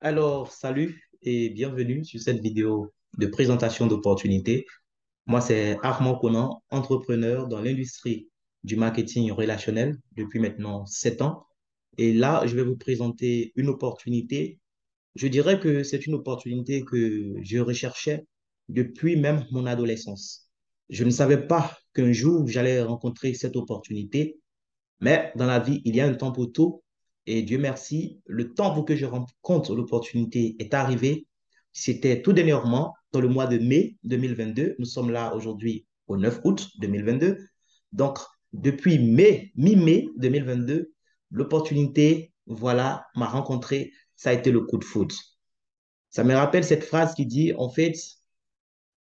Alors, salut et bienvenue sur cette vidéo de présentation d'opportunités. Moi, c'est Armand Conan, entrepreneur dans l'industrie du marketing relationnel depuis maintenant 7 ans. Et là, je vais vous présenter une opportunité. Je dirais que c'est une opportunité que je recherchais depuis même mon adolescence. Je ne savais pas qu'un jour j'allais rencontrer cette opportunité, mais dans la vie, il y a un temps pour tout. Et Dieu merci, le temps pour que je rencontre l'opportunité est arrivé. C'était tout dernièrement, dans le mois de mai 2022. Nous sommes là aujourd'hui au 9 août 2022. Donc, depuis mi-mai 2022, l'opportunité, voilà, m'a rencontré. Ça a été le coup de foudre. Ça me rappelle cette phrase qui dit, en fait,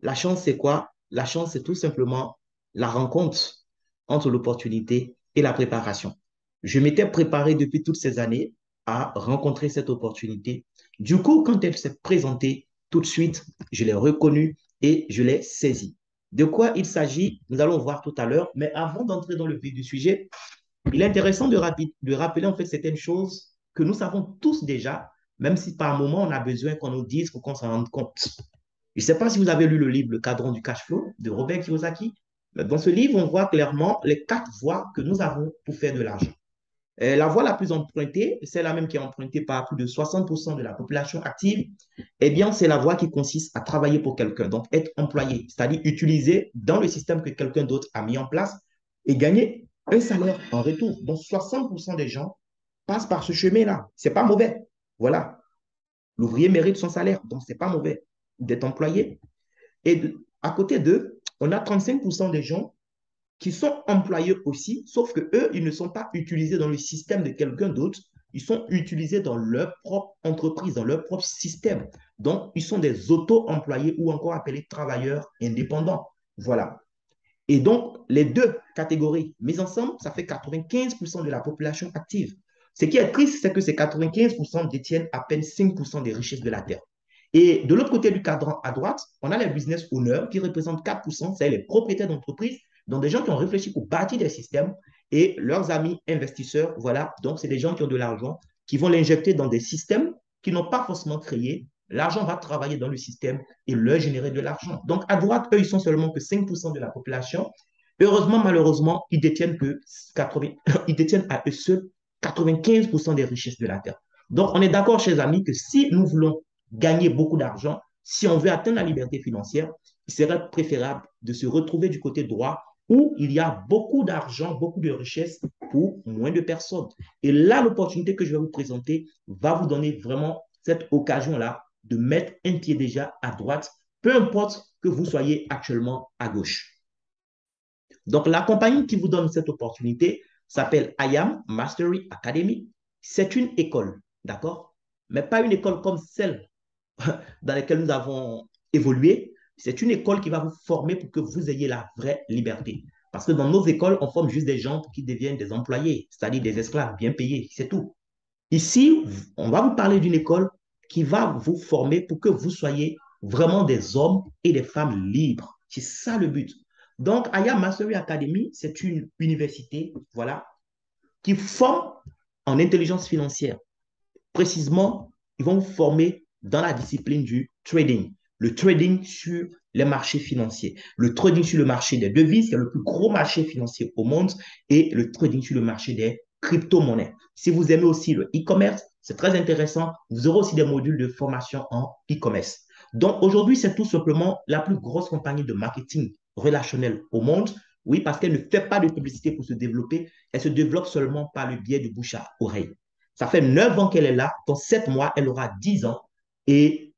la chance, c'est quoi? La chance, c'est tout simplement la rencontre entre l'opportunité et la préparation. Je m'étais préparé depuis toutes ces années à rencontrer cette opportunité. Du coup, quand elle s'est présentée, tout de suite, je l'ai reconnue et je l'ai saisie. De quoi il s'agit, nous allons voir tout à l'heure. Mais avant d'entrer dans le vif du sujet, il est intéressant de rappeler en fait certaines choses que nous savons tous déjà, même si par moment on a besoin qu'on nous dise pour qu'on s'en rende compte. Je ne sais pas si vous avez lu le livre Le cadran du cash flow de Robert Kiyosaki. Dans ce livre, on voit clairement les 4 voies que nous avons pour faire de l'argent. La voie la plus empruntée, c'est la même qui est empruntée par plus de 60% de la population active, eh bien, c'est la voie qui consiste à travailler pour quelqu'un, donc être employé, c'est-à-dire utiliser dans le système que quelqu'un d'autre a mis en place et gagner un salaire en retour. Donc, 60% des gens passent par ce chemin-là. C'est pas mauvais. Voilà. L'ouvrier mérite son salaire, donc c'est pas mauvais d'être employé. À côté d'eux, on a 35% des gens qui sont employés aussi, sauf que eux, ils ne sont pas utilisés dans le système de quelqu'un d'autre. Ils sont utilisés dans leur propre entreprise, dans leur propre système. Donc, ils sont des auto-employés ou encore appelés travailleurs indépendants. Voilà. Et donc, les deux catégories mises ensemble, ça fait 95% de la population active. Ce qui est triste, c'est que ces 95% détiennent à peine 5% des richesses de la Terre. Et de l'autre côté du cadran à droite, on a les business owners qui représentent 4%, c'est les propriétaires d'entreprises, donc des gens qui ont réfléchi pour bâtir des systèmes et leurs amis investisseurs, voilà, donc c'est des gens qui ont de l'argent, qui vont l'injecter dans des systèmes qu'ils n'ont pas forcément créés. L'argent va travailler dans le système et leur générer de l'argent. Donc, à droite, eux, ils sont seulement que 5% de la population. Heureusement, malheureusement, ils détiennent, que 80, ils détiennent à eux seuls 95% des richesses de la Terre. Donc, on est d'accord, chers amis, que si nous voulons gagner beaucoup d'argent, si on veut atteindre la liberté financière, il serait préférable de se retrouver du côté droit où il y a beaucoup d'argent, beaucoup de richesses pour moins de personnes. Et là, l'opportunité que je vais vous présenter va vous donner vraiment cette occasion-là de mettre un pied déjà à droite, peu importe que vous soyez actuellement à gauche. Donc, la compagnie qui vous donne cette opportunité s'appelle IAM Mastery Academy. C'est une école, d'accord? Mais pas une école comme celle dans laquelle nous avons évolué. C'est une école qui va vous former pour que vous ayez la vraie liberté. Parce que dans nos écoles, on forme juste des gens qui deviennent des employés, c'est-à-dire des esclaves bien payés, c'est tout. Ici, on va vous parler d'une école qui va vous former pour que vous soyez vraiment des hommes et des femmes libres. C'est ça le but. Donc, Aya Mastery Academy, c'est une université, voilà, qui forme en intelligence financière. Précisément, ils vont vous former dans la discipline du trading. Le trading sur les marchés financiers. Le trading sur le marché des devises, c'est le plus gros marché financier au monde, et le trading sur le marché des crypto-monnaies. Si vous aimez aussi le e-commerce, c'est très intéressant. Vous aurez aussi des modules de formation en e-commerce. Donc aujourd'hui, c'est tout simplement la plus grosse compagnie de marketing relationnel au monde. Oui, parce qu'elle ne fait pas de publicité pour se développer. Elle se développe seulement par le biais de bouche à oreille. Ça fait 9 ans qu'elle est là. Dans 7 mois, elle aura 10 ans. Et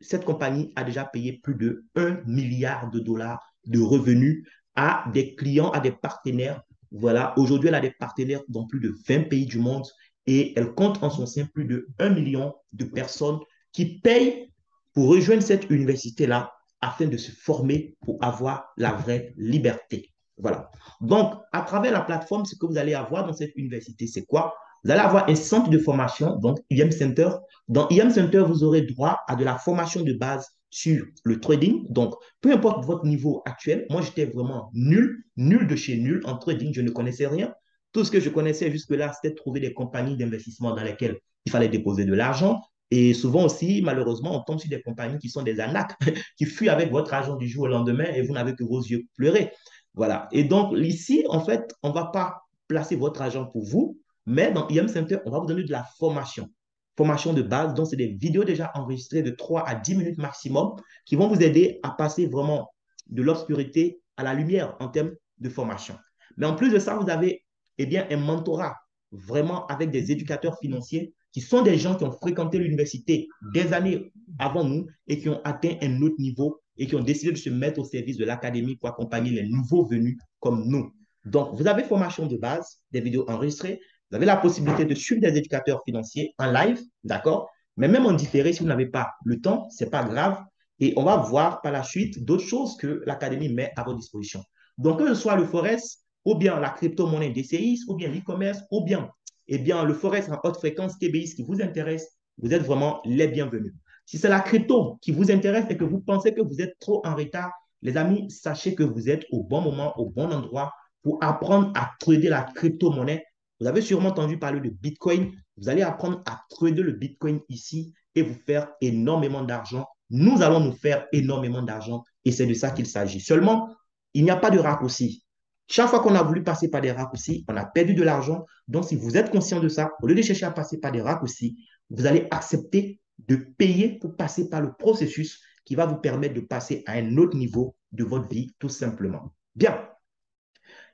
cette compagnie a déjà payé plus de 1 milliard de dollars de revenus à des clients, à des partenaires. Voilà, aujourd'hui, elle a des partenaires dans plus de 20 pays du monde et elle compte en son sein plus de 1 million de personnes qui payent pour rejoindre cette université-là afin de se former pour avoir la vraie liberté. Voilà. Donc, à travers la plateforme, ce que vous allez avoir dans cette université, c'est quoi? Vous allez avoir un centre de formation, donc IM Center. Dans IM Center, vous aurez droit à de la formation de base sur le trading. Donc, peu importe votre niveau actuel, moi, j'étais vraiment nul, nul de chez nul en trading. Je ne connaissais rien. Tout ce que je connaissais jusque-là, c'était de trouver des compagnies d'investissement dans lesquelles il fallait déposer de l'argent Et souvent aussi, malheureusement, on tombe sur des compagnies qui sont des arnaques, qui fuient avec votre argent du jour au lendemain et vous n'avez que vos yeux pleurer. Voilà. Et donc, ici, en fait, on ne va pas placer votre argent pour vous, mais dans IM Center, on va vous donner de la formation. Formation de base, donc c'est des vidéos déjà enregistrées de 3 à 10 minutes maximum qui vont vous aider à passer vraiment de l'obscurité à la lumière en termes de formation. Mais en plus de ça, vous avez eh bien, un mentorat vraiment avec des éducateurs financiers qui sont des gens qui ont fréquenté l'université des années avant nous et qui ont atteint un autre niveau et qui ont décidé de se mettre au service de l'académie pour accompagner les nouveaux venus comme nous. Donc, vous avez formation de base, des vidéos enregistrées, vous avez la possibilité de suivre des éducateurs financiers en live, d'accord? Mais même en différé, si vous n'avez pas le temps, ce n'est pas grave. Et on va voir par la suite d'autres choses que l'académie met à votre disposition. Donc, que ce soit le Forex, ou bien la crypto-monnaie DCI, ou bien l'e-commerce, ou bien eh bien, le Forex en haute fréquence TBI qui vous intéresse, vous êtes vraiment les bienvenus. Si c'est la crypto qui vous intéresse et que vous pensez que vous êtes trop en retard, les amis, sachez que vous êtes au bon moment, au bon endroit pour apprendre à trader la crypto-monnaie. Vous avez sûrement entendu parler de Bitcoin. Vous allez apprendre à trader le Bitcoin ici et vous faire énormément d'argent. Nous allons nous faire énormément d'argent et c'est de ça qu'il s'agit. Seulement, il n'y a pas de raccourci. Chaque fois qu'on a voulu passer par des raccourcis, on a perdu de l'argent. Donc, si vous êtes conscient de ça, au lieu de chercher à passer par des raccourcis, vous allez accepter de payer pour passer par le processus qui va vous permettre de passer à un autre niveau de votre vie, tout simplement. Bien.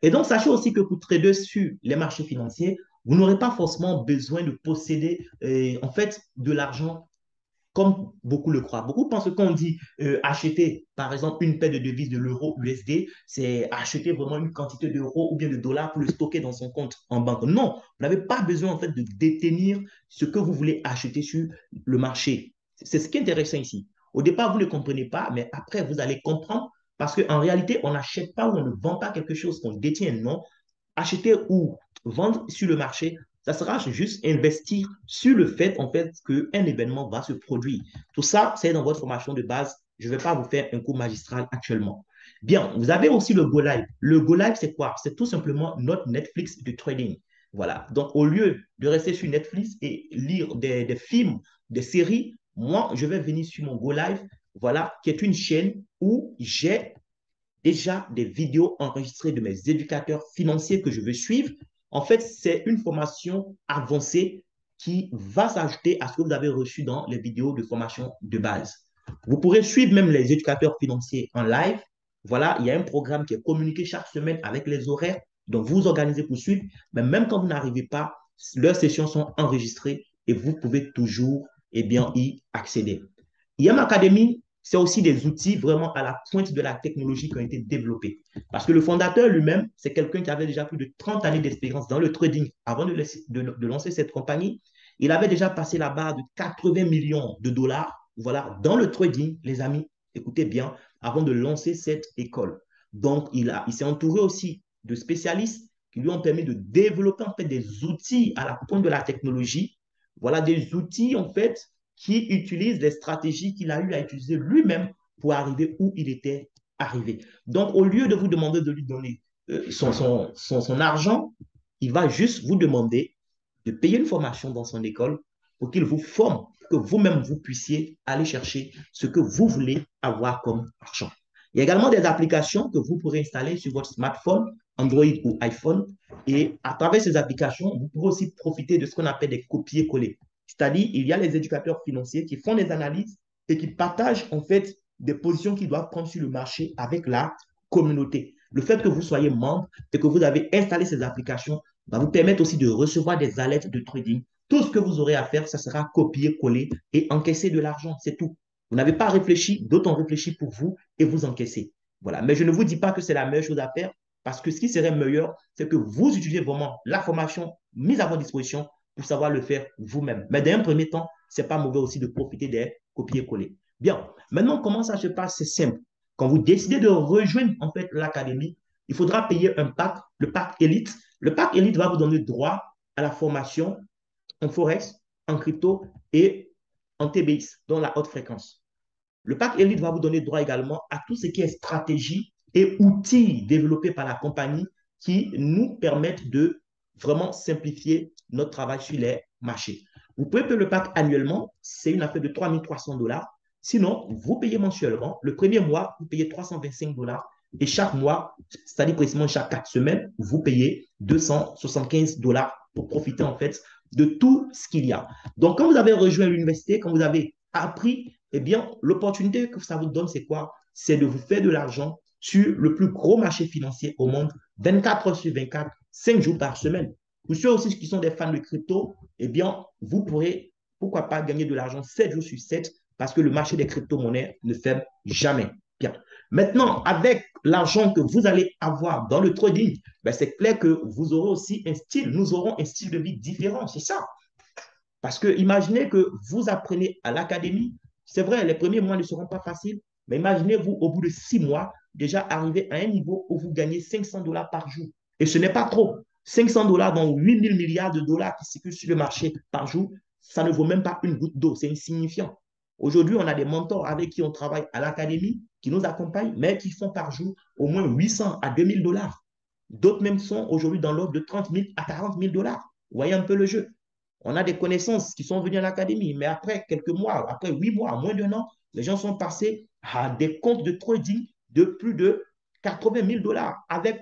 Et donc, sachez aussi que pour trader sur les marchés financiers, vous n'aurez pas forcément besoin de posséder en fait de l'argent comme beaucoup le croient. Beaucoup pensent qu'on dit acheter, par exemple, une paire de devises de l'euro USD, c'est acheter vraiment une quantité d'euros ou bien de dollars pour le stocker dans son compte en banque. Non, vous n'avez pas besoin en fait de détenir ce que vous voulez acheter sur le marché. C'est ce qui est intéressant ici. Au départ, vous ne comprenez pas, mais après, vous allez comprendre parce qu'en réalité, on n'achète pas ou on ne vend pas quelque chose qu'on détient. Non, acheter ou vendre sur le marché, ça sera juste investir sur le fait, en fait, qu'un événement va se produire. Tout ça, c'est dans votre formation de base. Je ne vais pas vous faire un cours magistral actuellement. Bien, vous avez aussi le Go Live. Le Go Live, c'est quoi? C'est tout simplement notre Netflix de trading. Voilà. Donc, au lieu de rester sur Netflix et lire des films, des séries, moi, je vais venir sur mon Go Live, voilà, qui est une chaîne où j'ai déjà des vidéos enregistrées de mes éducateurs financiers que je veux suivre. En fait, c'est une formation avancée qui va s'ajouter à ce que vous avez reçu dans les vidéos de formation de base. Vous pourrez suivre même les éducateurs financiers en live. Voilà, il y a un programme qui est communiqué chaque semaine avec les horaires. Donc, vous vous organisez pour suivre. Mais même quand vous n'arrivez pas, leurs sessions sont enregistrées et vous pouvez toujours eh bien, y accéder. IM Academy, c'est aussi des outils vraiment à la pointe de la technologie qui ont été développés. Parce que le fondateur lui-même, c'est quelqu'un qui avait déjà plus de 30 années d'expérience dans le trading avant de lancer cette compagnie. Il avait déjà passé la barre de 80 millions de dollars, voilà, dans le trading, les amis, écoutez bien, avant de lancer cette école. Donc, il s'est entouré aussi de spécialistes qui lui ont permis de développer en fait des outils à la pointe de la technologie. Voilà, des outils en fait qui utilise les stratégies qu'il a eu à utiliser lui-même pour arriver où il était arrivé. Donc, au lieu de vous demander de lui donner son argent, il va juste vous demander de payer une formation dans son école pour qu'il vous forme, que vous-même vous puissiez aller chercher ce que vous voulez avoir comme argent. Il y a également des applications que vous pourrez installer sur votre smartphone, Android ou iPhone. Et à travers ces applications, vous pourrez aussi profiter de ce qu'on appelle des copier-coller. C'est-à-dire, il y a les éducateurs financiers qui font des analyses et qui partagent en fait des positions qu'ils doivent prendre sur le marché avec la communauté. Le fait que vous soyez membre et que vous avez installé ces applications va vous permettre aussi de recevoir des alertes de trading. Tout ce que vous aurez à faire, ça sera copier, coller et encaisser de l'argent. C'est tout. Vous n'avez pas réfléchi, d'autres ont réfléchi pour vous et vous encaissez. Voilà. Mais je ne vous dis pas que c'est la meilleure chose à faire parce que ce qui serait meilleur, c'est que vous utilisez vraiment la formation mise à votre disposition pour savoir le faire vous-même. Mais d'un premier temps, ce n'est pas mauvais aussi de profiter des copier-coller. Bien, maintenant, comment ça se passe? C'est simple. Quand vous décidez de rejoindre en fait l'académie, il faudra payer un pack, le pack Elite. Le pack Elite va vous donner droit à la formation en Forex, en crypto et en TBX, dans la haute fréquence. Le pack Elite va vous donner droit également à tout ce qui est stratégie et outils développés par la compagnie qui nous permettent de vraiment simplifier notre travail sur les marchés. Vous pouvez payer le pack annuellement, c'est une affaire de 3 300 $. Sinon, vous payez mensuellement. Le premier mois, vous payez 325 $. Et chaque mois, c'est-à-dire précisément chaque 4 semaines, vous payez 275 $ pour profiter en fait de tout ce qu'il y a. Donc, quand vous avez rejoint l'université, quand vous avez appris, eh bien, l'opportunité que ça vous donne, c'est quoi? C'est de vous faire de l'argent sur le plus gros marché financier au monde, 24 heures sur 24, 5 jours par semaine. Pour ceux aussi qui sont des fans de crypto, eh bien, vous pourrez, pourquoi pas, gagner de l'argent 7 jours sur 7 parce que le marché des crypto-monnaies ne ferme jamais. Bien. Maintenant, avec l'argent que vous allez avoir dans le trading, ben c'est clair que vous aurez aussi un style, nous aurons un style de vie différent, c'est ça. Parce que imaginez que vous apprenez à l'académie, c'est vrai, les premiers mois ne seront pas faciles, mais imaginez-vous au bout de 6 mois, déjà arriver à un niveau où vous gagnez 500 $ par jour. Et ce n'est pas trop. 500 $ dans 8000 milliards de dollars qui circulent sur le marché par jour, ça ne vaut même pas une goutte d'eau, c'est insignifiant. Aujourd'hui, on a des mentors avec qui on travaille à l'académie, qui nous accompagnent, mais qui font par jour au moins 800 à 2000 $. D'autres même sont aujourd'hui dans l'ordre de 30 000 à 40 000 $. Vous voyez un peu le jeu. On a des connaissances qui sont venues à l'académie, mais après quelques mois, après 8 mois, moins d'un an, les gens sont passés à des comptes de trading de plus de 80 000 $ avec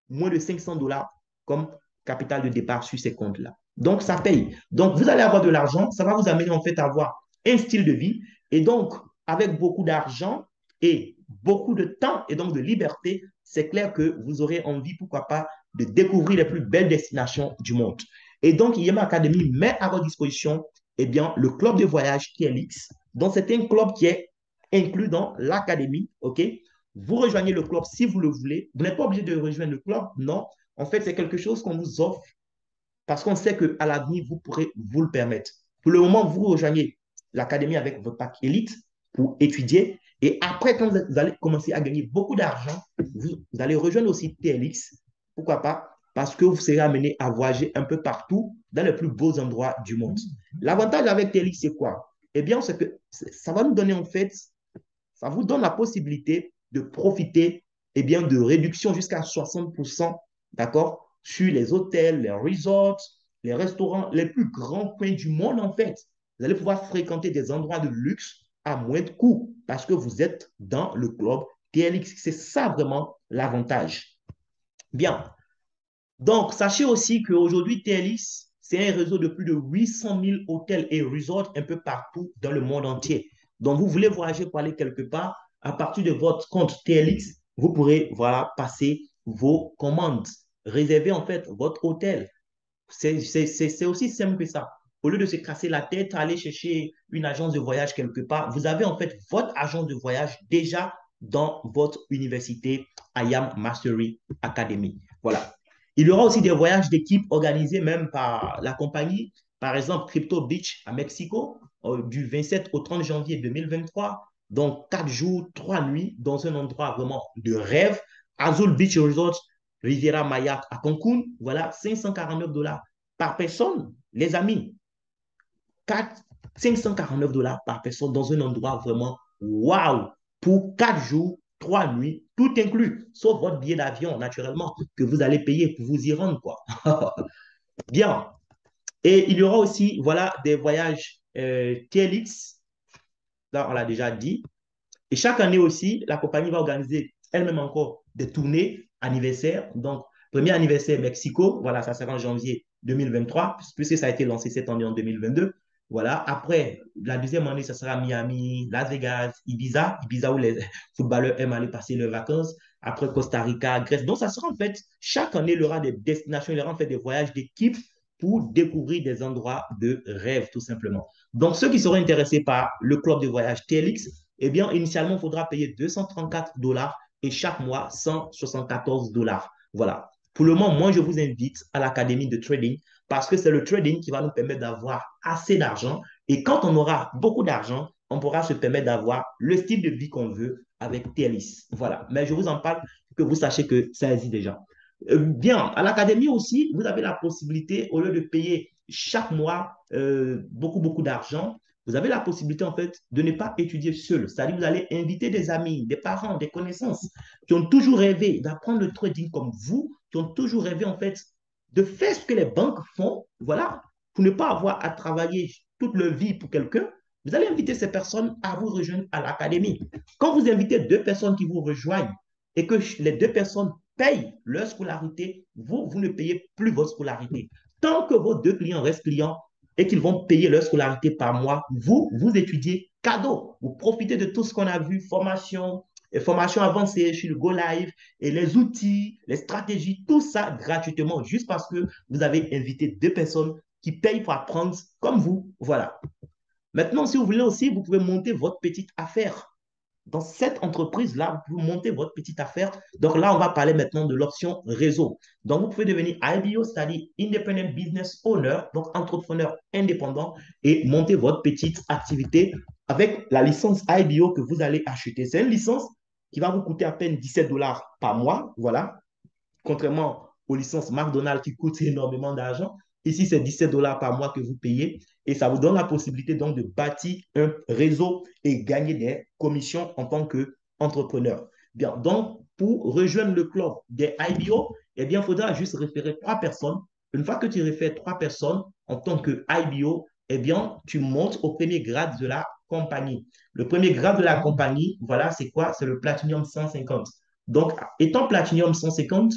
moins de 500 $ comme capital de départ sur ces comptes-là. Donc, ça paye. Donc, vous allez avoir de l'argent, ça va vous amener en fait à avoir un style de vie. Et donc, avec beaucoup d'argent et beaucoup de temps et donc de liberté, c'est clair que vous aurez envie, pourquoi pas, de découvrir les plus belles destinations du monde. Et donc, IEM Academy met à votre disposition eh bien, le club de voyage TLX. Donc, c'est un club qui est inclus dans l'académie, OK? Vous rejoignez le club si vous le voulez. Vous n'êtes pas obligé de rejoindre le club, non. En fait, c'est quelque chose qu'on vous offre parce qu'on sait qu'à l'avenir, vous pourrez vous le permettre. Pour le moment, vous rejoignez l'académie avec votre pack élite pour étudier. Et après, quand vous allez commencer à gagner beaucoup d'argent, vous allez rejoindre aussi TLX. Pourquoi pas? Parce que vous serez amené à voyager un peu partout dans les plus beaux endroits du monde. L'avantage avec TLX, c'est quoi? Eh bien, c'est que ça va nous donner en fait, ça vous donne la possibilité de profiter eh bien, de réductions jusqu'à 60%, d'accord, sur les hôtels, les resorts, les restaurants, les plus grands coins du monde, en fait. Vous allez pouvoir fréquenter des endroits de luxe à moins de coûts parce que vous êtes dans le club TLX. C'est ça vraiment l'avantage. Bien. Donc, sachez aussi qu'aujourd'hui, TLX, c'est un réseau de plus de 800 000 hôtels et resorts un peu partout dans le monde entier. Donc, vous voulez voyager pour aller quelque part, à partir de votre compte TLX, vous pourrez voilà, passer vos commandes, réserver en fait votre hôtel. C'est aussi simple que ça. Au lieu de se casser la tête, aller chercher une agence de voyage quelque part, vous avez en fait votre agence de voyage déjà dans votre université IAM Mastery Academy. Voilà. Il y aura aussi des voyages d'équipe organisés même par la compagnie. Par exemple, Crypto Beach à Mexico, du 27 au 30 janvier 2023. Donc, 4 jours, 3 nuits dans un endroit vraiment de rêve. Azul Beach Resort, Riviera Maya à Cancun. Voilà, 549 $ par personne, les amis. 549 $ par personne dans un endroit vraiment waouh pour 4 jours, 3 nuits, tout inclus, sauf votre billet d'avion, naturellement, que vous allez payer pour vous y rendre, quoi. Bien. Et il y aura aussi, voilà, des voyages TLX, là, on l'a déjà dit. Et chaque année aussi, la compagnie va organiser elle-même encore des tournées anniversaires. Donc, premier anniversaire Mexico, voilà, ça sera en janvier 2023, puisque ça a été lancé cette année en 2022. Voilà, après, la deuxième année, ça sera Miami, Las Vegas, Ibiza, Ibiza où les footballeurs aiment aller passer leurs vacances. Après, Costa Rica, Grèce. Donc, ça sera en fait, chaque année, il y aura des destinations, il y aura en fait des voyages d'équipe pour découvrir des endroits de rêve, tout simplement. Donc, ceux qui seront intéressés par le club de voyage TLX, eh bien, initialement, il faudra payer 234 $ et chaque mois 174 $. Voilà. Pour le moment, moi, je vous invite à l'académie de trading parce que c'est le trading qui va nous permettre d'avoir assez d'argent. Et quand on aura beaucoup d'argent, on pourra se permettre d'avoir le style de vie qu'on veut avec TLX. Voilà. Mais je vous en parle pour que vous sachiez que ça existe déjà. Bien, à l'académie aussi, vous avez la possibilité, au lieu de payer chaque mois beaucoup d'argent, vous avez la possibilité, en fait, de ne pas étudier seul. C'est-à-dire que vous allez inviter des amis, des parents, des connaissances qui ont toujours rêvé d'apprendre le trading comme vous, qui ont toujours rêvé, en fait, de faire ce que les banques font, voilà, pour ne pas avoir à travailler toute leur vie pour quelqu'un, vous allez inviter ces personnes à vous rejoindre à l'académie. Quand vous invitez deux personnes qui vous rejoignent et que les deux personnes payent leur scolarité, vous ne payez plus votre scolarité. Tant que vos deux clients restent clients et qu'ils vont payer leur scolarité par mois, vous étudiez cadeau. Vous profitez de tout ce qu'on a vu, formation, et formation avancée sur le Go Live et les outils, les stratégies, tout ça gratuitement, juste parce que vous avez invité deux personnes qui payent pour apprendre comme vous. Voilà. Maintenant, si vous voulez aussi, vous pouvez monter votre petite affaire. Dans cette entreprise-là, vous pouvez monter votre petite affaire. Donc là, on va parler maintenant de l'option réseau. Donc, vous pouvez devenir IBO, c'est-à-dire Independent Business Owner, donc entrepreneur indépendant, et monter votre petite activité avec la licence IBO que vous allez acheter. C'est une licence qui va vous coûter à peine 17 dollars par mois. Voilà. Contrairement aux licences McDonald's qui coûtent énormément d'argent, ici, c'est 17 dollars par mois que vous payez et ça vous donne la possibilité donc de bâtir un réseau et gagner des commissions en tant qu'entrepreneur. Bien, donc, pour rejoindre le club des IBO, eh bien, il faudra juste référer trois personnes. Une fois que tu réfères trois personnes en tant que IBO, eh bien, tu montes au premier grade de la compagnie. Le premier grade de la compagnie, voilà, c'est quoi? C'est le Platinum 150. Donc, étant Platinum 150,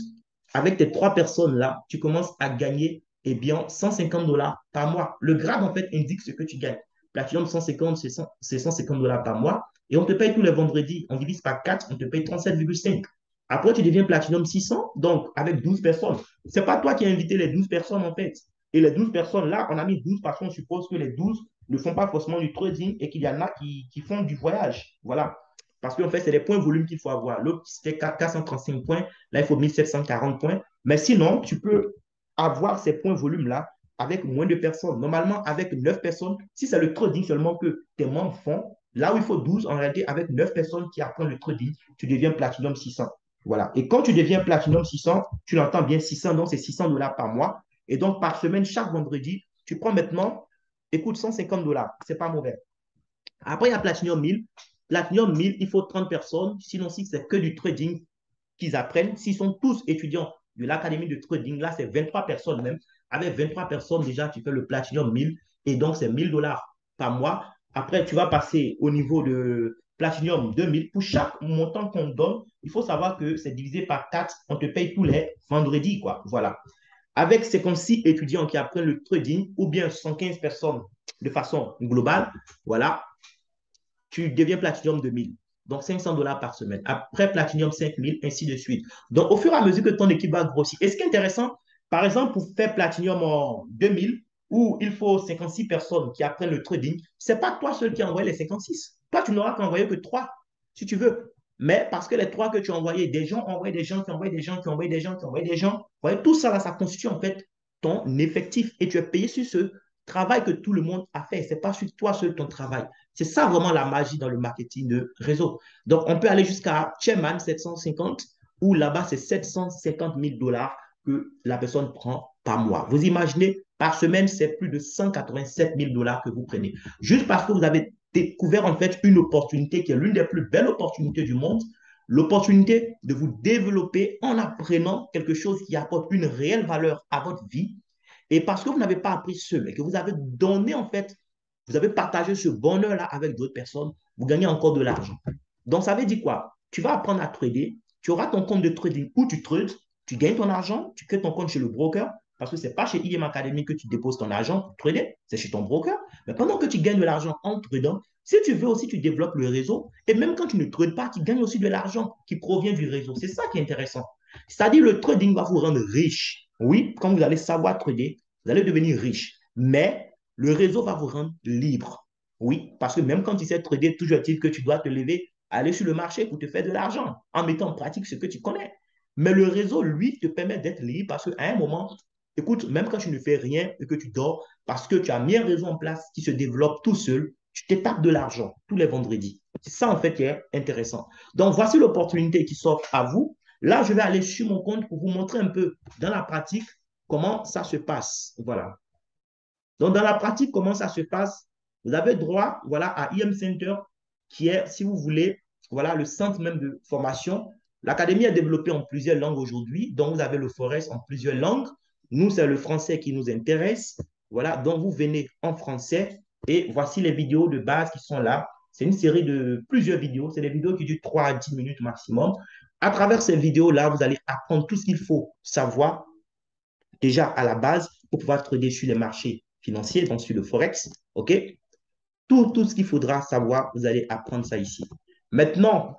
avec tes trois personnes-là, tu commences à gagner eh bien, 150 dollars par mois. Le grade, en fait, indique ce que tu gagnes. Platinum 150, c'est 150 dollars par mois. Et on te paye tous les vendredis. On divise par 4, on te paye 37,5. Après, tu deviens Platinum 600, donc avec 12 personnes. Ce n'est pas toi qui as invité les 12 personnes, en fait. Et les 12 personnes, là, on a mis 12 parce qu'on suppose que les 12 ne font pas forcément du trading et qu'il y en a qui font du voyage. Voilà. Parce qu'en fait, c'est les points volume qu'il faut avoir. L'autre, c'était 435 points. Là, il faut 1740 points. Mais sinon, tu peux avoir ces points volume-là avec moins de personnes. Normalement, avec 9 personnes, si c'est le trading seulement que tes membres font, là où il faut 12, en réalité, avec 9 personnes qui apprennent le trading, tu deviens Platinum 600. Voilà. Et quand tu deviens Platinum 600, tu l'entends bien 600, donc c'est 600 dollars par mois. Et donc, par semaine, chaque vendredi, tu prends maintenant, écoute, 150 dollars. C'est pas mauvais. Après, il y a Platinum 1000. Platinum 1000, il faut 30 personnes. Sinon, si c'est que du trading qu'ils apprennent, s'ils sont tous étudiants de l'académie de trading, là, c'est 23 personnes même. Avec 23 personnes, déjà, tu fais le Platinum 1000 et donc c'est 1000 dollars par mois. Après, tu vas passer au niveau de Platinum 2000. Pour chaque montant qu'on donne, il faut savoir que c'est divisé par 4. On te paye tous les vendredis, quoi. Voilà. Avec 56 étudiants qui apprennent le trading ou bien 115 personnes de façon globale, voilà, tu deviens Platinum 2000. Donc, 500 dollars par semaine. Après, Platinum 5000, ainsi de suite. Donc, au fur et à mesure que ton équipe va grossir. Et ce qui est intéressant, par exemple, pour faire Platinum en 2000, où il faut 56 personnes qui apprennent le trading, ce n'est pas toi seul qui envoie les 56. Toi, tu n'auras qu'à envoyer que 3, si tu veux. Mais parce que les 3 que tu as envoyés, des gens envoient des gens qui envoient des gens qui envoient des gens qui envoient des gens. Voyez, tout ça, là, ça constitue en fait ton effectif. Et tu es payé sur ce travail que tout le monde a fait. Ce n'est pas sur toi seul ton travail. C'est ça vraiment la magie dans le marketing de réseau. Donc, on peut aller jusqu'à Chairman 750, où là-bas, c'est 750 000 dollars que la personne prend par mois. Vous imaginez, par semaine, c'est plus de 187 000 dollars que vous prenez. Juste parce que vous avez découvert en fait une opportunité qui est l'une des plus belles opportunités du monde, l'opportunité de vous développer en apprenant quelque chose qui apporte une réelle valeur à votre vie. Et parce que vous n'avez pas appris ce, mais que vous avez donné en fait, vous avez partagé ce bonheur-là avec d'autres personnes, vous gagnez encore de l'argent. Donc, ça veut dire quoi? Tu vas apprendre à trader, tu auras ton compte de trading où tu trades, tu gagnes ton argent, tu crées ton compte chez le broker, parce que ce n'est pas chez IM Academy que tu déposes ton argent pour trader, c'est chez ton broker. Mais pendant que tu gagnes de l'argent en tradant, si tu veux aussi, tu développes le réseau. Et même quand tu ne trades pas, tu gagnes aussi de l'argent qui provient du réseau. C'est ça qui est intéressant. C'est-à-dire le trading va vous rendre riche. Oui, quand vous allez savoir trader, vous allez devenir riche. Mais le réseau va vous rendre libre. Oui, parce que même quand tu sais trader, toujours est-il que tu dois te lever, aller sur le marché pour te faire de l'argent en mettant en pratique ce que tu connais. Mais le réseau, lui, te permet d'être libre parce qu'à un moment, écoute, même quand tu ne fais rien et que tu dors, parce que tu as mis un réseau en place qui se développe tout seul, tu te tapes de l'argent tous les vendredis. C'est ça, en fait, qui est intéressant. Donc, voici l'opportunité qui s'offre à vous. Là, je vais aller sur mon compte pour vous montrer un peu dans la pratique comment ça se passe. Voilà. Donc, dans la pratique, comment ça se passe? Vous avez droit, voilà, à IM Center, qui est, si vous voulez, voilà, le centre même de formation. L'académie est développée en plusieurs langues aujourd'hui, donc vous avez le Forex en plusieurs langues. Nous, c'est le français qui nous intéresse. Voilà, donc vous venez en français et voici les vidéos de base qui sont là. C'est une série de plusieurs vidéos. C'est des vidéos qui durent 3 à 10 minutes maximum. À travers ces vidéos-là, vous allez apprendre tout ce qu'il faut savoir déjà à la base pour pouvoir trader sur les marchés financiers, donc sur le Forex. OK? Tout ce qu'il faudra savoir, vous allez apprendre ça ici. Maintenant,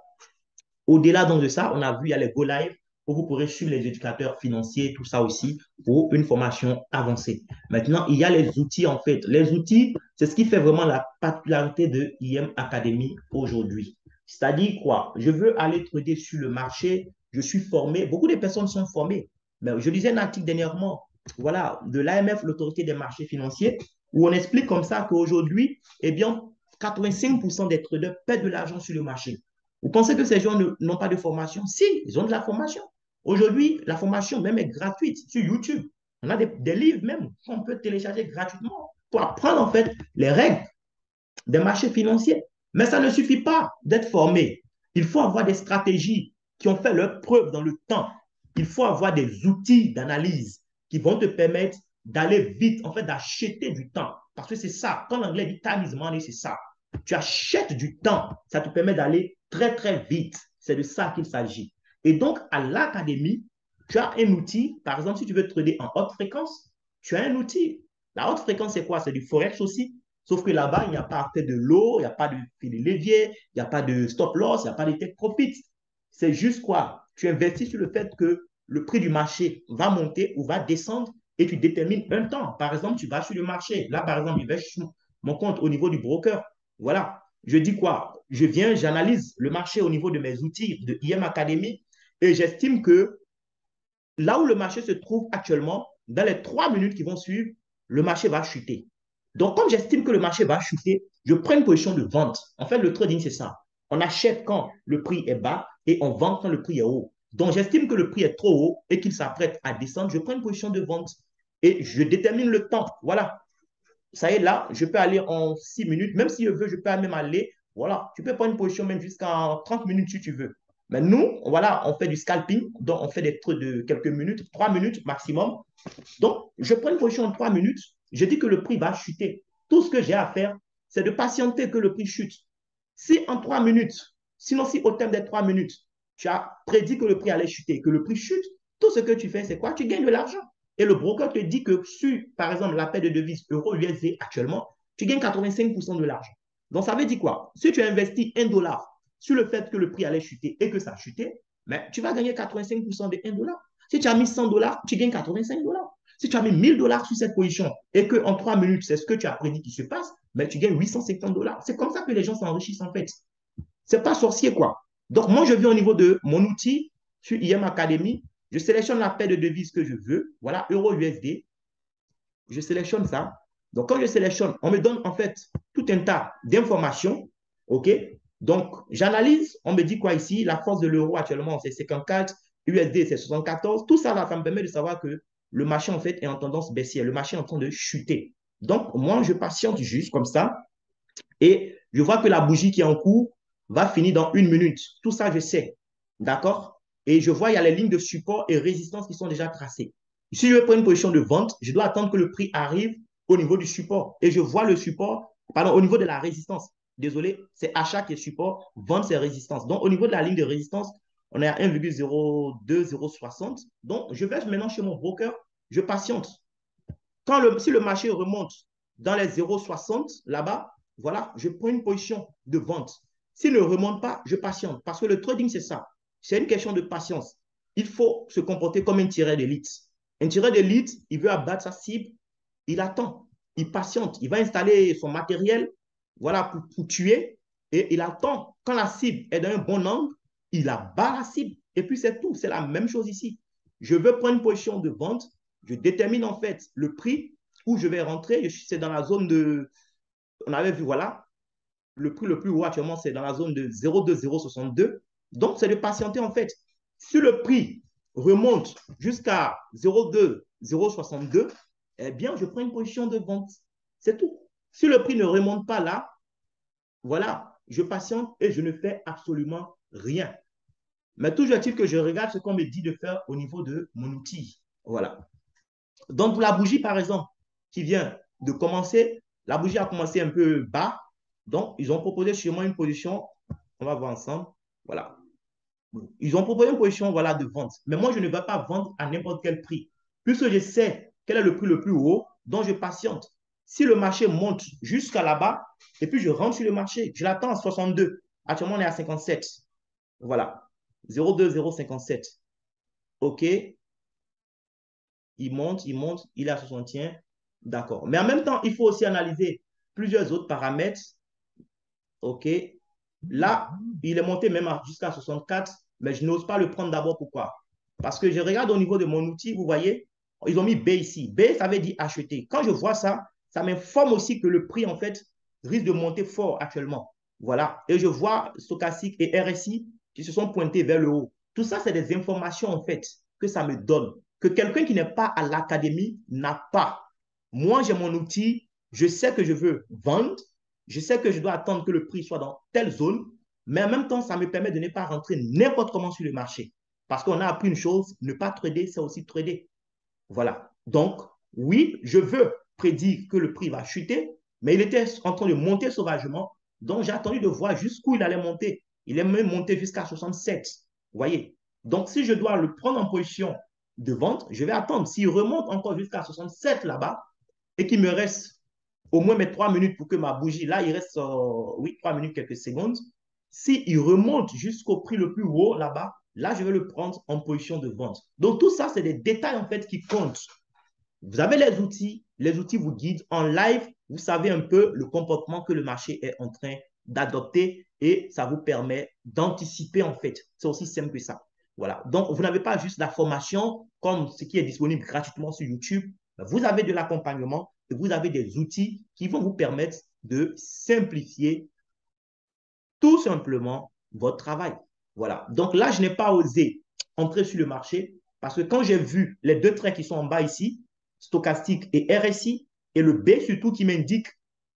au-delà donc de ça, on a vu, il y a les Go Live où vous pourrez suivre les éducateurs financiers, tout ça aussi, pour une formation avancée. Maintenant, il y a les outils, en fait. Les outils, c'est ce qui fait vraiment la particularité de IM Academy aujourd'hui. C'est-à-dire quoi? Je veux aller trader sur le marché, je suis formé, beaucoup de personnes sont formées. Mais je lisais un article dernièrement, voilà, de l'AMF, l'autorité des marchés financiers, où on explique comme ça qu'aujourd'hui, eh bien, 85% des traders perdent de l'argent sur le marché. Vous pensez que ces gens n'ont pas de formation? Si, ils ont de la formation. Aujourd'hui, la formation même est gratuite sur YouTube. On a des livres même qu'on peut télécharger gratuitement pour apprendre en fait les règles des marchés financiers. Mais ça ne suffit pas d'être formé. Il faut avoir des stratégies qui ont fait leur preuve dans le temps. Il faut avoir des outils d'analyse qui vont te permettre d'aller vite, en fait, d'acheter du temps. Parce que c'est ça, quand l'anglais dit time is money, c'est ça. Tu achètes du temps, ça te permet d'aller très, très vite. C'est de ça qu'il s'agit. Et donc, à l'académie, tu as un outil, par exemple, si tu veux trader en haute fréquence, tu as un outil. La haute fréquence, c'est quoi? C'est du forex aussi. Sauf que là-bas, il n'y a pas fait de l'eau, il n'y a pas de filet levier, il n'y a pas de stop loss, il n'y a pas de take profit. C'est juste quoi? Tu investis sur le fait que le prix du marché va monter ou va descendre et tu détermines un temps. Par exemple, tu vas sur le marché. Là, par exemple, je vais sur mon compte au niveau du broker. Voilà. Je dis quoi? Je viens, j'analyse le marché au niveau de mes outils de IM Academy et j'estime que là où le marché se trouve actuellement, dans les 3 minutes qui vont suivre, le marché va chuter. Donc, comme j'estime que le marché va chuter, je prends une position de vente. En fait, le trading, c'est ça. On achète quand le prix est bas et on vend quand le prix est haut. Donc, j'estime que le prix est trop haut et qu'il s'apprête à descendre. Je prends une position de vente et je détermine le temps. Voilà. Ça y est, là, je peux aller en 6 minutes. Même si je veux, je peux même aller. Voilà. Tu peux prendre une position même jusqu'à 30 minutes si tu veux. Mais nous, voilà, on fait du scalping. Donc, on fait des trucs de quelques minutes, 3 minutes maximum. Donc, je prends une position en 3 minutes, je dis que le prix va chuter. Tout ce que j'ai à faire, c'est de patienter que le prix chute. Si en 3 minutes, sinon si au terme des 3 minutes, tu as prédit que le prix allait chuter, que le prix chute, tout ce que tu fais, c'est quoi? Tu gagnes de l'argent. Et le broker te dit que sur, par exemple, la paire de devises euro-USD actuellement, tu gagnes 85% de l'argent. Donc, ça veut dire quoi? Si tu as investi 1 dollar sur le fait que le prix allait chuter et que ça a chuté, mais tu vas gagner 85% de 1 dollar. Si tu as mis 100 dollars, tu gagnes 85 dollars. Si tu as mis 1000 dollars sur cette position et qu'en 3 minutes, c'est ce que tu as prédit qui se passe, ben, tu gagnes 850 dollars. C'est comme ça que les gens s'enrichissent en fait. C'est pas sorcier quoi. Donc, moi, je viens au niveau de mon outil sur IM Academy. Je sélectionne la paire de devises que je veux. Voilà, euro-USD. Je sélectionne ça. Donc, quand je sélectionne, on me donne en fait tout un tas d'informations. OK? Donc, j'analyse. On me dit quoi ici? La force de l'euro actuellement, c'est 54. USD, c'est 74. Tout ça, là, ça me permet de savoir que le marché, en fait, est en tendance baissière. Le marché est en train de chuter. Donc, moi, je patiente juste comme ça. Et je vois que la bougie qui est en cours va finir dans 1 minute. Tout ça, je sais. D'accord? Et je vois, il y a les lignes de support et résistance qui sont déjà tracées. Si je veux prendre une position de vente, je dois attendre que le prix arrive au niveau du support. Et je vois le support, pardon, au niveau de la résistance. Désolé, c'est achat qui est support, vente c'est résistance. Donc, au niveau de la ligne de résistance, on est à 1,02060. Donc, je vais maintenant chez mon broker, je patiente. Si le marché remonte dans les 0,60 là-bas, voilà, je prends une position de vente. S'il ne remonte pas, je patiente. Parce que le trading, c'est ça. C'est une question de patience. Il faut se comporter comme un tireur d'élite. Un tireur d'élite, il veut abattre sa cible, il attend, il patiente, il va installer son matériel voilà, pour tuer et il attend. Quand la cible est dans un bon angle, il abat la cible. Et puis c'est tout. C'est la même chose ici. Je veux prendre une position de vente, je détermine en fait le prix où je vais rentrer. C'est dans la zone de, on avait vu, voilà, le prix le plus haut actuellement, c'est dans la zone de 0,2062. Donc, c'est de patienter en fait. Si le prix remonte jusqu'à 0,2062, eh bien, je prends une position de vente. C'est tout. Si le prix ne remonte pas là, voilà, je patiente et je ne fais absolument rien. Mais toujours est-il que je regarde ce qu'on me dit de faire au niveau de mon outil. Voilà. Donc, pour la bougie, par exemple, qui vient de commencer. La bougie a commencé un peu bas. Donc, ils ont proposé sûrement une position. On va voir ensemble. Voilà. Ils ont proposé une position voilà, de vente. Mais moi, je ne vais pas vendre à n'importe quel prix. Puisque je sais quel est le prix le plus haut, donc je patiente. Si le marché monte jusqu'à là-bas, et puis je rentre sur le marché, je l'attends à 62. Actuellement, on est à 57. Voilà. 0,2057. OK. Il monte, il est à 61. D'accord. Mais en même temps, il faut aussi analyser plusieurs autres paramètres. OK. Là, il est monté même jusqu'à 64, mais je n'ose pas le prendre d'abord. Pourquoi? Parce que je regarde au niveau de mon outil, vous voyez, ils ont mis B ici. B, ça veut dire acheter. Quand je vois ça, ça m'informe aussi que le prix, en fait, risque de monter fort actuellement. Voilà. Et je vois stochastique et RSI qui se sont pointés vers le haut. Tout ça, c'est des informations, en fait, que ça me donne, que quelqu'un qui n'est pas à l'académie n'a pas. Moi, j'ai mon outil, je sais que je veux vendre, je sais que je dois attendre que le prix soit dans telle zone, mais en même temps, ça me permet de ne pas rentrer n'importe comment sur le marché. Parce qu'on a appris une chose, ne pas trader, c'est aussi trader. Voilà. Donc, oui, je veux prédire que le prix va chuter, mais il était en train de monter sauvagement. Donc, j'ai attendu de voir jusqu'où il allait monter. Il est même monté jusqu'à 67. Vous voyez? Donc, si je dois le prendre en position de vente, je vais attendre. S'il remonte encore jusqu'à 67 là-bas et qu'il me reste au moins mes 3 minutes pour que ma bougie, là, il reste, oui, 3 minutes, quelques secondes. S'il remonte jusqu'au prix le plus haut là-bas, là, je vais le prendre en position de vente. Donc, tout ça, c'est des détails en fait qui comptent. Vous avez les outils vous guident en live, vous savez un peu le comportement que le marché est en train d'adopter et ça vous permet d'anticiper en fait. C'est aussi simple que ça. Voilà. Donc, vous n'avez pas juste la formation comme ce qui est disponible gratuitement sur YouTube. Vous avez de l'accompagnement et vous avez des outils qui vont vous permettre de simplifier tout simplement votre travail. Voilà. Donc là, je n'ai pas osé entrer sur le marché parce que quand j'ai vu les deux traits qui sont en bas ici, stochastique et RSI, et le B surtout qui m'indique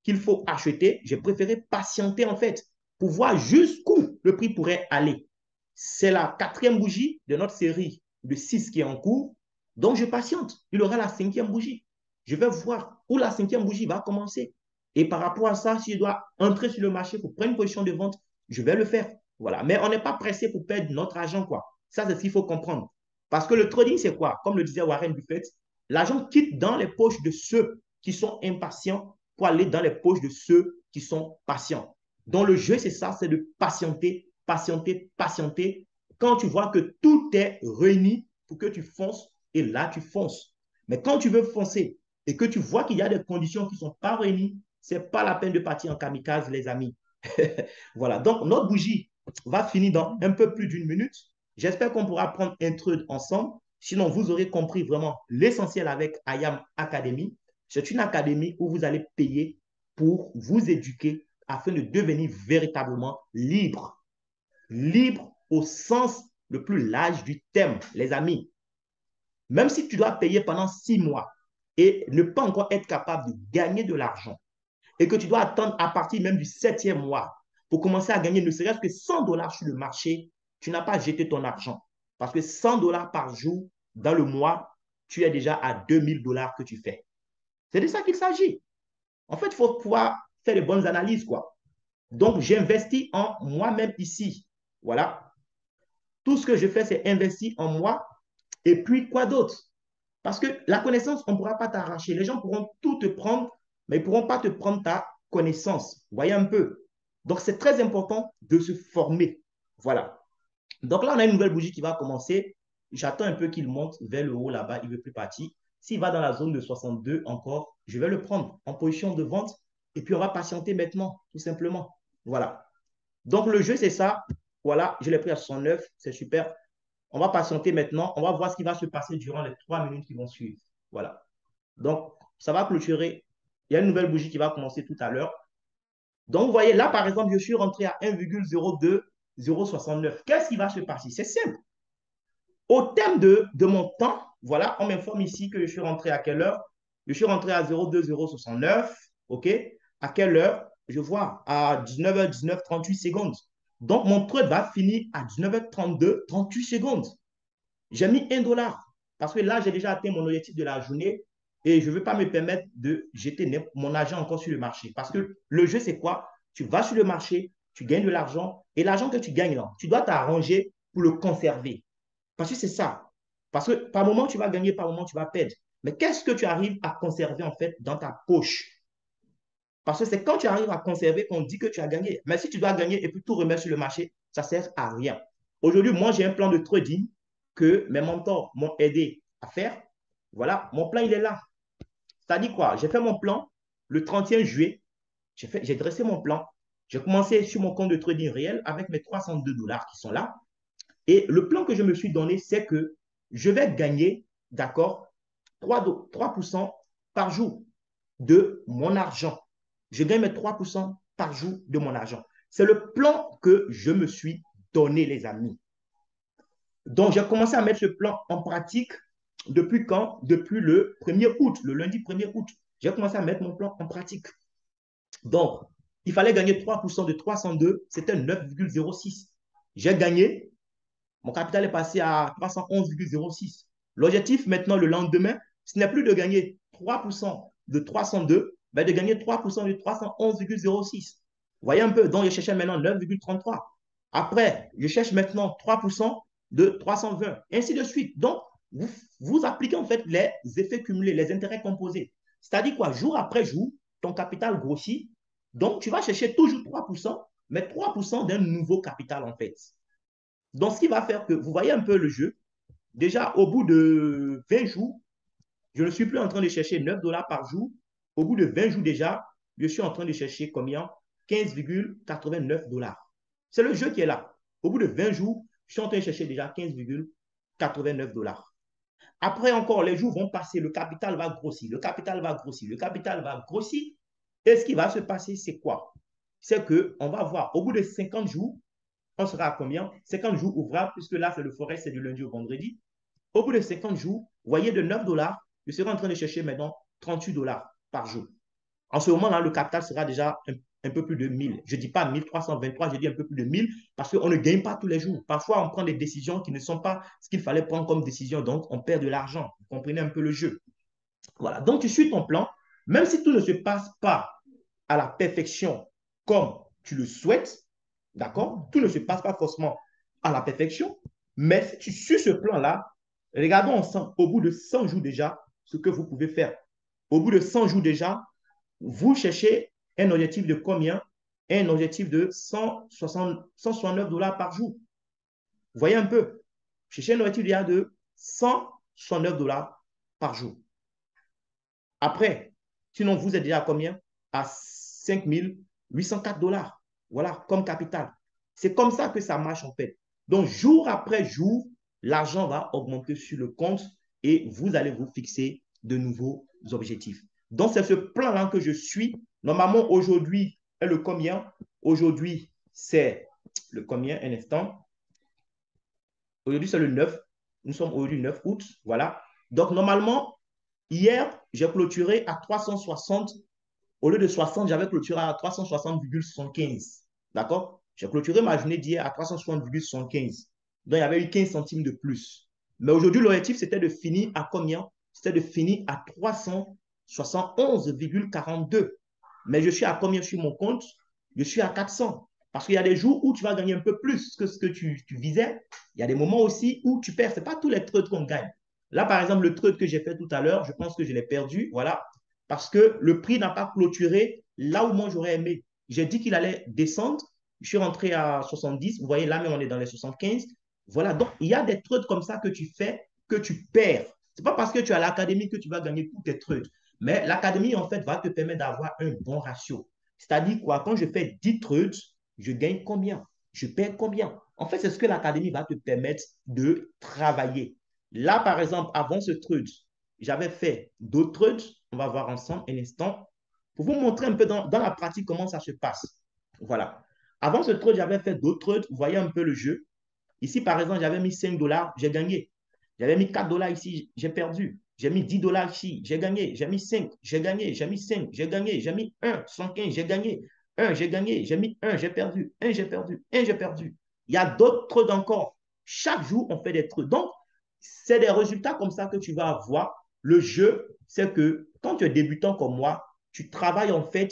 qu'il faut acheter, j'ai préféré patienter en fait pour voir jusqu'où le prix pourrait aller. C'est la quatrième bougie de notre série de 6 qui est en cours. Donc, je patiente. Il aura la cinquième bougie. Je vais voir où la cinquième bougie va commencer. Et par rapport à ça, si je dois entrer sur le marché pour prendre une position de vente, je vais le faire. Voilà. Mais on n'est pas pressé pour perdre notre argent, quoi. Ça, c'est ce qu'il faut comprendre. Parce que le trading, c'est quoi? Comme le disait Warren Buffett, l'argent quitte dans les poches de ceux qui sont impatients pour aller dans les poches de ceux qui sont patients. Donc, le jeu, c'est ça, c'est de patienter, patienter, patienter. Quand tu vois que tout est réuni pour que tu fonces, et là, tu fonces. Mais quand tu veux foncer et que tu vois qu'il y a des conditions qui ne sont pas réunies, ce n'est pas la peine de partir en kamikaze, les amis. Voilà. Donc, notre bougie va finir dans un peu plus d'une minute. J'espère qu'on pourra prendre un trade ensemble. Sinon, vous aurez compris vraiment l'essentiel avec IAM Academy. C'est une académie où vous allez payer pour vous éduquer afin de devenir véritablement libre. Libre au sens le plus large du terme, les amis. Même si tu dois payer pendant 6 mois et ne pas encore être capable de gagner de l'argent, et que tu dois attendre à partir même du 7e mois pour commencer à gagner ne serait-ce que 100 dollars sur le marché, tu n'as pas jeté ton argent. Parce que 100 dollars par jour dans le mois, tu es déjà à 2000 dollars que tu fais. C'est de ça qu'il s'agit. En fait, il faut pouvoir faire de bonnes analyses, quoi. Donc, j'investis en moi-même ici. Voilà. Tout ce que je fais, c'est investir en moi. Et puis, quoi d'autre? Parce que la connaissance, on ne pourra pas t'arracher. Les gens pourront tout te prendre, mais ils ne pourront pas te prendre ta connaissance. Vous voyez un peu? Donc, c'est très important de se former. Voilà. Donc là, on a une nouvelle bougie qui va commencer. J'attends un peu qu'il monte vers le haut là-bas. Il ne veut plus partir. S'il va dans la zone de 62 encore, je vais le prendre en position de vente. Et puis, on va patienter maintenant, tout simplement. Voilà. Donc, le jeu, c'est ça. Voilà, je l'ai pris à 69. C'est super. On va patienter maintenant. On va voir ce qui va se passer durant les 3 minutes qui vont suivre. Voilà. Donc, ça va clôturer. Il y a une nouvelle bougie qui va commencer tout à l'heure. Donc, vous voyez, là, par exemple, je suis rentré à 1,02069. Qu'est-ce qui va se passer? C'est simple. Au terme de mon temps, voilà, on m'informe ici que je suis rentré à quelle heure? Je suis rentré à 0,2069. OK? À quelle heure? Je vois à 19h19, 38 secondes. Donc, mon trade va finir à 19h32, 38 secondes. J'ai mis 1 dollar parce que là, j'ai déjà atteint mon objectif de la journée et je ne veux pas me permettre de jeter mon argent encore sur le marché. Parce que le jeu, c'est quoi? Tu vas sur le marché, tu gagnes de l'argent, et l'argent que tu gagnes, là, tu dois t'arranger pour le conserver. Parce que c'est ça. Parce que par moment, tu vas gagner, par moment, tu vas perdre. Mais qu'est-ce que tu arrives à conserver, en fait, dans ta poche? Parce que c'est quand tu arrives à conserver qu'on dit que tu as gagné. Mais si tu dois gagner et puis tout remettre sur le marché, ça ne sert à rien. Aujourd'hui, moi, j'ai un plan de trading que mes mentors m'ont aidé à faire. Voilà, mon plan, il est là. C'est-à-dire quoi? J'ai fait mon plan le 31 juillet. J'ai dressé mon plan. J'ai commencé sur mon compte de trading réel avec mes 302 dollars qui sont là. Et le plan que je me suis donné, c'est que je vais gagner, d'accord, 3% par jour de mon argent. Je gagne mes 3% par jour de mon argent. C'est le plan que je me suis donné, les amis. Donc, j'ai commencé à mettre ce plan en pratique depuis quand? Depuis le 1er août, le lundi 1er août. J'ai commencé à mettre mon plan en pratique. Donc, il fallait gagner 3% de 302, c'était 9,06. J'ai gagné, mon capital est passé à 311,06. L'objectif maintenant, le lendemain, ce n'est plus de gagner 3% de 302, mais de gagner 3% de 311,06. Vous voyez un peu, donc je cherchais maintenant 9,33. Après, je cherche maintenant 3% de 320, ainsi de suite. Donc, vous appliquez en fait les effets cumulés, les intérêts composés. C'est-à-dire quoi? Jour après jour, ton capital grossit. Donc, tu vas chercher toujours 3%, mais 3% d'un nouveau capital en fait. Donc, ce qui va faire que, vous voyez un peu le jeu, déjà au bout de 20 jours, je ne suis plus en train de chercher 9 dollars par jour. Au bout de 20 jours déjà, je suis en train de chercher combien? 15,89 dollars. C'est le jeu qui est là. Au bout de 20 jours, je suis en train de chercher déjà 15,89 dollars. Après encore, les jours vont passer, le capital va grossir, le capital va grossir, le capital va grossir. Et ce qui va se passer, c'est quoi? C'est qu'on va voir, au bout de 50 jours, on sera à combien? 50 jours ouvrables, puisque là, c'est le forex, c'est du lundi au vendredi. Au bout de 50 jours, vous voyez, de 9 dollars, je serai en train de chercher maintenant 38 dollars par jour. En ce moment-là, le capital sera déjà un peu plus de 1000. Je ne dis pas 1323, je dis un peu plus de 1000 parce qu'on ne gagne pas tous les jours. Parfois, on prend des décisions qui ne sont pas ce qu'il fallait prendre comme décision, donc on perd de l'argent. Vous comprenez un peu le jeu. Voilà, donc tu suis ton plan, même si tout ne se passe pas à la perfection comme tu le souhaites, d'accord? Tout ne se passe pas forcément à la perfection, mais si tu suis ce plan-là, regardons ensemble, au bout de 100 jours déjà, ce que vous pouvez faire. Au bout de 100 jours déjà, vous cherchez un objectif de combien? Un objectif de 169 dollars par jour. Vous voyez un peu? Cherchez un objectif déjà de 169 dollars par jour. Après, sinon, vous êtes déjà à combien? À 5 804 dollars. Voilà, comme capital. C'est comme ça que ça marche en fait. Donc, jour après jour, l'argent va augmenter sur le compte et vous allez vous fixer de nouveaux objectifs. Donc, c'est ce plan-là que je suis. Normalement, aujourd'hui est le combien? Aujourd'hui, c'est le combien? Un instant. Aujourd'hui, c'est le 9. Nous sommes aujourd'hui 9 août. Voilà. Donc, normalement, hier, j'ai clôturé à 360. Au lieu de 60, j'avais clôturé à 360,75. D'accord? J'ai clôturé ma journée d'hier à 360,75. Donc, il y avait eu 15 centimes de plus. Mais aujourd'hui, l'objectif, c'était de finir à combien? C'était de finir à 371,42. Mais je suis à combien sur mon compte? Je suis à 400. Parce qu'il y a des jours où tu vas gagner un peu plus que ce que tu visais. Il y a des moments aussi où tu perds. Ce n'est pas tous les trades qu'on gagne. Là, par exemple, le trade que j'ai fait tout à l'heure, je pense que je l'ai perdu. Voilà. Parce que le prix n'a pas clôturé là où moi j'aurais aimé. J'ai dit qu'il allait descendre. Je suis rentré à 70. Vous voyez, là même, on est dans les 75. Voilà. Donc, il y a des trades comme ça que tu fais, que tu perds. Ce n'est pas parce que tu es à l'académie que tu vas gagner tous tes trades. Mais l'académie, en fait, va te permettre d'avoir un bon ratio. C'est-à-dire quoi? Quand je fais 10 trades, je gagne combien? Je perds combien? En fait, c'est ce que l'académie va te permettre de travailler. Là, par exemple, avant ce trade, j'avais fait d'autres trades. On va voir ensemble un instant pour vous montrer un peu dans la pratique comment ça se passe. Voilà. Avant ce trade, j'avais fait d'autres trades. Vous voyez un peu le jeu. Ici, par exemple, j'avais mis 5 dollars, j'ai gagné. J'avais mis 4 dollars ici, j'ai perdu. J'ai mis 10 dollars ici, j'ai gagné. J'ai mis 5, j'ai gagné. J'ai mis 5, j'ai gagné. J'ai mis 1, 115, j'ai gagné. 1, j'ai gagné. J'ai mis 1, j'ai perdu. 1, j'ai perdu. 1, j'ai perdu. Il y a d'autres trades encore. Chaque jour, on fait des trades. Donc, c'est des résultats comme ça que tu vas avoir. Le jeu c'est que quand tu es débutant comme moi, tu travailles en fait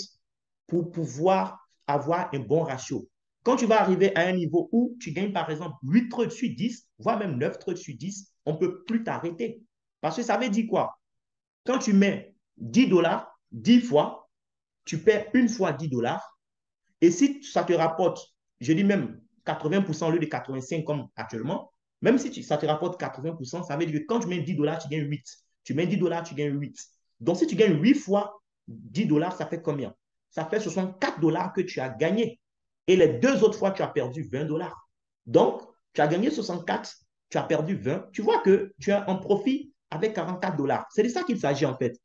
pour pouvoir avoir un bon ratio. Quand tu vas arriver à un niveau où tu gagnes par exemple 8 trades sur 10, voire même 9 trades sur 10, on ne peut plus t'arrêter. Parce que ça veut dire quoi? Quand tu mets 10 dollars 10 fois, tu perds une fois 10 dollars. Et si ça te rapporte, je dis même 80% au lieu de 85 comme actuellement, même si ça te rapporte 80%, ça veut dire que quand tu mets 10 dollars, tu gagnes 8. Tu mets 10 dollars, tu gagnes 8. Donc si tu gagnes 8 fois 10 dollars, ça fait combien? Ça fait 64 dollars que tu as gagné. Et les deux autres fois, tu as perdu 20 dollars. Donc, tu as gagné 64, tu as perdu 20. Tu vois que tu as un profit avec 44 dollars. C'est de ça qu'il s'agit en fait.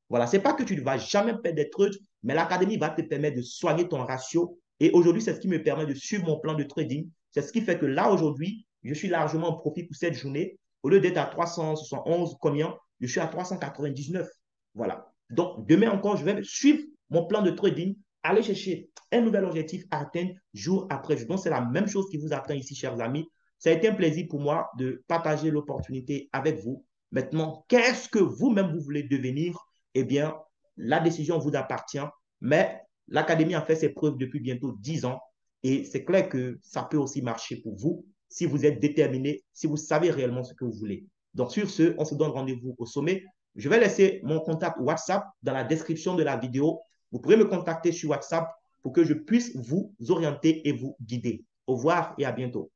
Voilà, c'est pas que tu ne vas jamais perdre des trucs, mais l'académie va te permettre de soigner ton ratio. Et aujourd'hui, c'est ce qui me permet de suivre mon plan de trading. C'est ce qui fait que là, aujourd'hui, je suis largement en profit pour cette journée. Au lieu d'être à 371, combien? Je suis à 399. Voilà. Donc, demain encore, je vais suivre mon plan de trading, aller chercher un nouvel objectif à atteindre jour après jour. Donc, c'est la même chose qui vous attend ici, chers amis. Ça a été un plaisir pour moi de partager l'opportunité avec vous. Maintenant, qu'est-ce que vous-même vous voulez devenir? Eh bien, la décision vous appartient, mais l'académie a fait ses preuves depuis bientôt 10 ans et c'est clair que ça peut aussi marcher pour vous si vous êtes déterminé, si vous savez réellement ce que vous voulez. Donc, sur ce, on se donne rendez-vous au sommet. Je vais laisser mon contact WhatsApp dans la description de la vidéo. Vous pourrez me contacter sur WhatsApp pour que je puisse vous orienter et vous guider. Au revoir et à bientôt.